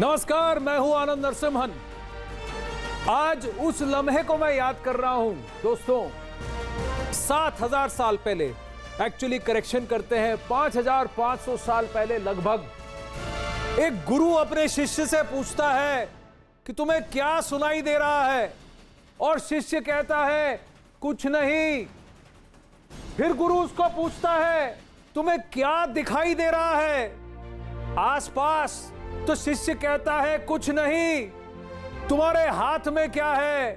नमस्कार, मैं हूं आनंद नरसिम्हन। आज उस लम्हे को मैं याद कर रहा हूं दोस्तों। 7000 साल पहले, एक्चुअली करेक्शन करते हैं 5500 साल पहले लगभग, एक गुरु अपने शिष्य से पूछता है कि तुम्हें क्या सुनाई दे रहा है, और शिष्य कहता है कुछ नहीं। फिर गुरु उसको पूछता है तुम्हें क्या दिखाई दे रहा है आसपास, तो शिष्य कहता है कुछ नहीं। तुम्हारे हाथ में क्या है?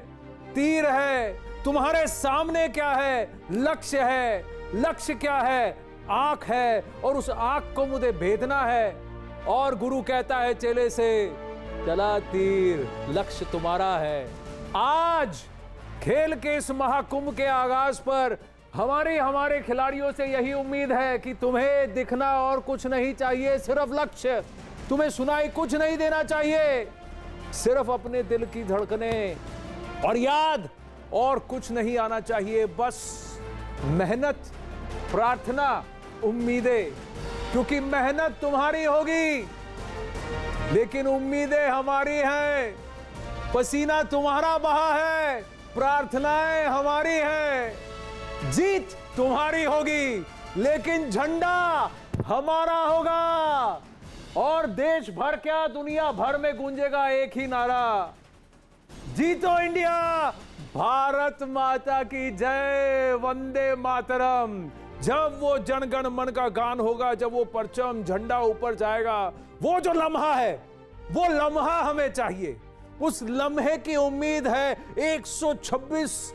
तीर है। तुम्हारे सामने क्या है? लक्ष्य है। लक्ष्य क्या है? आंख है, और उस आंख को मुझे भेदना है। और गुरु कहता है चेले से, चला तीर, लक्ष्य तुम्हारा है। आज खेल के इस महाकुंभ के आगाज पर हमारे खिलाड़ियों से यही उम्मीद है कि तुम्हें दिखना और कुछ नहीं चाहिए, सिर्फ लक्ष्य। तुम्हें सुनाई कुछ नहीं देना चाहिए, सिर्फ अपने दिल की धड़कनें और याद, और कुछ नहीं आना चाहिए। बस मेहनत, प्रार्थना, उम्मीदें, क्योंकि मेहनत तुम्हारी होगी लेकिन उम्मीदें हमारी हैं। पसीना तुम्हारा बहा है, प्रार्थनाएं हमारी हैं। जीत तुम्हारी होगी लेकिन झंडा हमारा होगा। और देश भर क्या, दुनिया भर में गूंजेगा एक ही नारा, जीतो इंडिया, भारत माता की जय, वंदे मातरम। जब वो जनगण मन का गान होगा, जब वो परचम झंडा ऊपर जाएगा, वो जो लम्हा है, वो लम्हा हमें चाहिए। उस लम्हे की उम्मीद है 126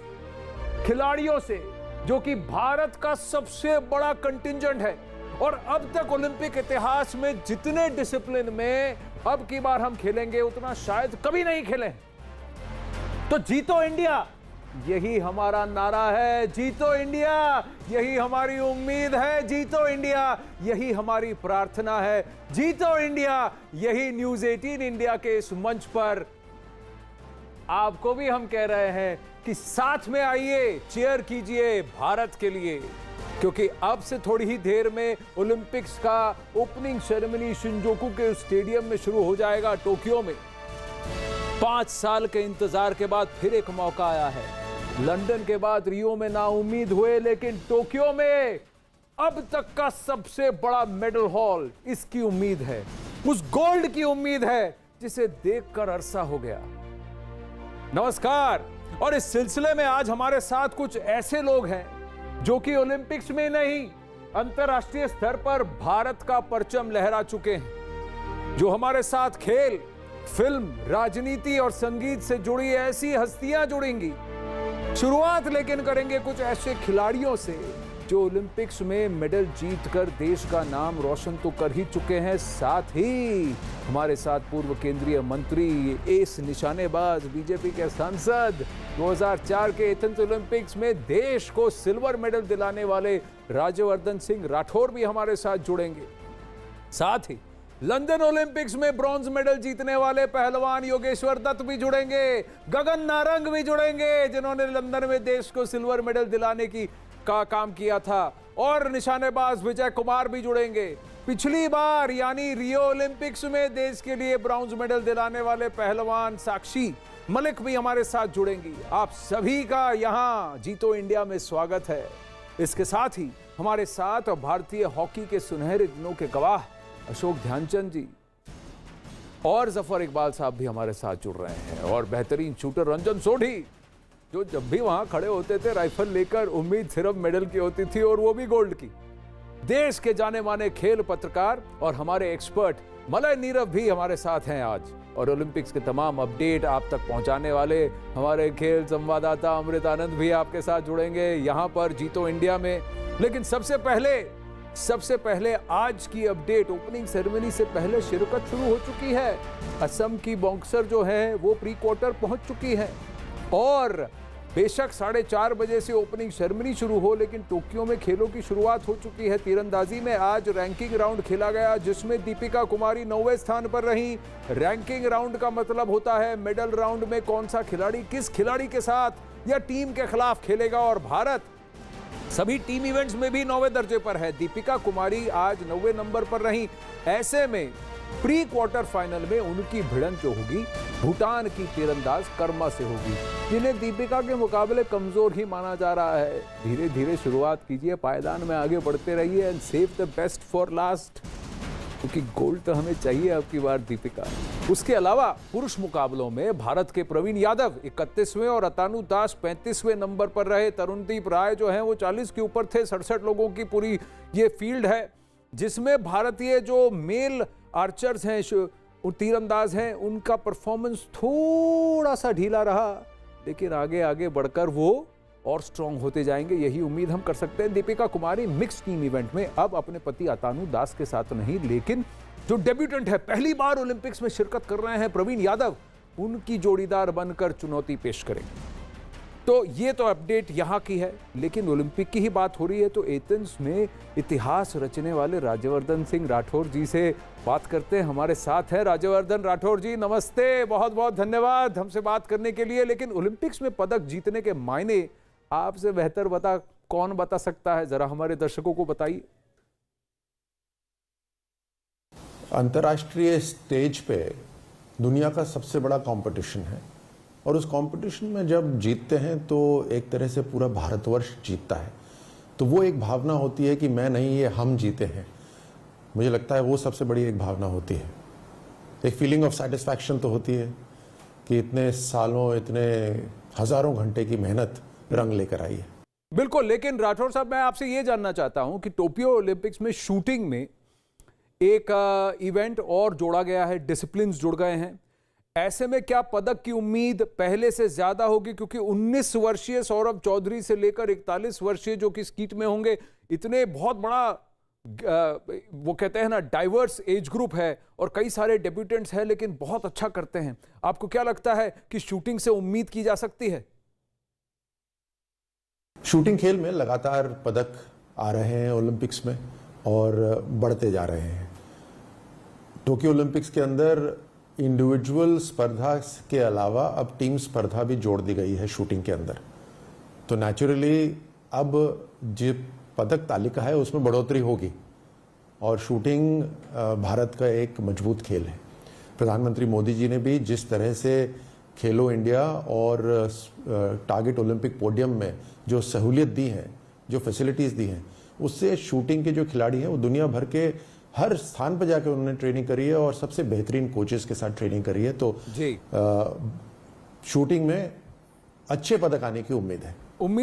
खिलाड़ियों से, जो कि भारत का सबसे बड़ा कंटिंजेंट है। और अब तक ओलंपिक इतिहास में जितने डिसिप्लिन में अब की बार हम खेलेंगे, उतना शायद कभी नहीं खेले। तो जीतो इंडिया, यही हमारा नारा है। जीतो इंडिया, यही हमारी उम्मीद है। जीतो इंडिया, यही हमारी प्रार्थना है। जीतो इंडिया, यही न्यूज़ 18 इंडिया के इस मंच पर आपको भी हम कह रहे हैं कि साथ में आइए, चीयर कीजिए भारत के लिए, क्योंकि अब से थोड़ी ही देर में ओलंपिक्स का ओपनिंग सेरेमनी शिंजोकू के स्टेडियम में शुरू हो जाएगा, टोक्यो में। 5 साल के इंतजार के बाद फिर एक मौका आया है। लंदन के बाद रियो में नाउम्मीद हुए, लेकिन टोक्यो में अब तक का सबसे बड़ा मेडल हॉल, इसकी उम्मीद है, उस गोल्ड की उम्मीद है जिसे देखकर अरसा हो गया। नमस्कार। और इस सिलसिले में आज हमारे साथ कुछ ऐसे लोग हैं जो कि ओलंपिक्स में नहीं, अंतरराष्ट्रीय स्तर पर भारत का परचम लहरा चुके हैं, जो हमारे साथ खेल, फिल्म, राजनीति और संगीत से जुड़ी ऐसी हस्तियां जुड़ेंगी। शुरुआत लेकिन करेंगे कुछ ऐसे खिलाड़ियों से जो ओलंपिक्स में मेडल जीतकर देश का नाम रोशन तो कर ही चुके हैं, साथ ही हमारे साथ पूर्व केंद्रीय मंत्री, एस निशानेबाज, बीजेपी के सांसद, 2004 के एथेंस ओलंपिक्स में देश को सिल्वर मेडल दिलाने वाले राज्यवर्धन सिंह राठौर भी हमारे साथ जुड़ेंगे। साथ ही लंदन ओलंपिक्स में ब्रॉन्ज मेडल जीतने वाले पहलवान योगेश्वर दत्त भी जुड़ेंगे, गगन नारंग भी जुड़ेंगे, जिन्होंने लंदन में देश को सिल्वर मेडल दिलाने का काम किया था, और निशानेबाज विजय कुमार भी जुड़ेंगे। पिछली बार यानी रियो ओलंपिक्स में देश के लिए ब्रॉन्ज मेडल दिलाने वाले पहलवान साक्षी मलिक भी हमारे साथ जुड़ेंगी। आप सभी का यहां जीतो इंडिया में स्वागत है। इसके साथ ही हमारे साथ भारतीय हॉकी के सुनहरे दिनों के गवाह अशोक ध्यानचंद जी और जफर इकबाल साहब भी हमारे साथ जुड़ रहे हैं, और बेहतरीन शूटर रंजन सोढ़ी, जो जब भी वहां खड़े होते थे राइफल लेकर, उम्मीद सिर्फ मेडल की होती थी, और वो भी गोल्ड की। देश के जाने माने खेल पत्रकार और हमारे एक्सपर्ट मलय नीरव भी हमारे साथ हैं आज, और ओलंपिक्स के तमाम अपडेट आप तक पहुंचाने वाले हमारे खेल संवाददाता अमृत आनंद भी आपके साथ जुड़ेंगे यहां पर जीतो इंडिया में। लेकिन सबसे पहले आज की अपडेट, ओपनिंग सेरेमनी से पहले शिरकत शुरू हो चुकी है। असम की बॉक्सर जो है वो प्री क्वार्टर पहुंच चुकी है, और बेशक 4:30 बजे से ओपनिंग सेरेमनी शुरू हो, लेकिन टोक्यो में खेलों की शुरुआत हो चुकी है। तीरंदाजी में आज रैंकिंग राउंड खेला गया, जिसमें दीपिका कुमारी 9वें स्थान पर रही। रैंकिंग राउंड का मतलब होता है मेडल राउंड में कौन सा खिलाड़ी किस खिलाड़ी के साथ या टीम के खिलाफ खेलेगा, और भारत सभी टीम इवेंट्स में भी 9वें दर्जे पर है। दीपिका कुमारी आज 9वें नंबर पर रही। ऐसे में प्री क्वार्टर फाइनल में उनकी भिड़ंत जो होगी भूटान की तीरंदाज कर्मा से होगी, जिन्हें दीपिका के मुकाबले कमजोर ही माना जा रहा है। धीरे धीरे शुरुआत कीजिए, पायदान में आगे बढ़ते रहिए and save the best for last, क्योंकि गोल्ड तो हमें चाहिए अब की बार दीपिका। उसके अलावा पुरुष मुकाबलों में भारत के प्रवीण यादव 31वें और अतानु दास 35वें नंबर पर रहे। तरुणदीप राय जो हैं वो 40 के ऊपर थे। 67 लोगों की पूरी ये फील्ड है, जिसमें भारतीय जो मेल आर्चर्स हैं, तीरंदाज हैं, उनका परफॉर्मेंस थोड़ा सा ढीला रहा, लेकिन आगे आगे बढ़कर वो और स्ट्रांग होते जाएंगे, यही उम्मीद हम कर सकते हैं। Deepika Kumari mix team event में अब अपने पति अतानु दास के साथ नहीं, लेकिन जो डेब्यूटेंट है, पहली बार ओलंपिक्स में शिरकत कर रहे हैं, प्रवीण यादव, उनकी जोड़ीदार बनकर चुनौती पेश करेंगे। तो ये तो अपडेट यहाँ की है, लेकिन ओलंपिक की ही बात हो रही है तो एथेंस में इतिहास रचने वाले राज्यवर्धन सिंह राठौर जी से बात करते हैं। हमारे साथ है राज्यवर्धन राठौर जी, नमस्ते, बहुत बहुत धन्यवाद हमसे बात करने के लिए। लेकिन ओलंपिक्स में पदक जीतने के मायने आपसे बेहतर कौन बता सकता है, जरा हमारे दर्शकों को बताइए। अंतर्राष्ट्रीय स्टेज पे दुनिया का सबसे बड़ा कंपटीशन है, और उस कंपटीशन में जब जीतते हैं तो एक तरह से पूरा भारतवर्ष जीतता है। तो वो एक भावना होती है कि मैं नहीं, ये हम जीते हैं। मुझे लगता है वो सबसे बड़ी एक भावना होती है। एक फीलिंग ऑफ सेटिस्फैक्शन तो होती है कि इतने सालों, इतने हजारों घंटे की मेहनत रंग लेकर आई है। बिल्कुल, लेकिन राठौर साहब, मैं आपसे ये जानना चाहता हूं कि टोक्यो ओलंपिक्स में शूटिंग में एक इवेंट और जोड़ा गया है, डिसिप्लिन्स जुड़ गए हैं। ऐसे में क्या पदक की उम्मीद पहले से ज्यादा होगी? क्योंकि 19 वर्षीय सौरभ चौधरी से लेकर 41 वर्षीय जो कि स्कीट में होंगे, इतने बहुत बड़ा वो कहते हैं ना डाइवर्स एज ग्रुप है, और कई सारे डेब्यूटेंट्स हैं लेकिन बहुत अच्छा करते हैं। आपको क्या लगता है कि शूटिंग से उम्मीद की जा सकती है? शूटिंग खेल में लगातार पदक आ रहे हैं ओलंपिक्स में और बढ़ते जा रहे हैं। टोक्यो ओलंपिक्स के अंदर इंडिविजुअल स्पर्धा के अलावा अब टीम स्पर्धा भी जोड़ दी गई है शूटिंग के अंदर। तो नेचुरली अब जो पदक तालिका है उसमें बढ़ोतरी होगी, और शूटिंग भारत का एक मजबूत खेल है। प्रधानमंत्री मोदी जी ने भी जिस तरह से खेलो इंडिया और टारगेट ओलंपिक पोडियम में जो सहूलियत दी है, जो फैसिलिटीज दी हैं, उससे शूटिंग के जो खिलाड़ी हैं वो दुनिया भर के हर स्थान पर जाकर उन्होंने ट्रेनिंग करी है और सबसे बेहतरीन कोचेस के साथ ट्रेनिंग करी है। तो जी, शूटिंग में अच्छे पदक आने की उम्मीद है। उम्मीद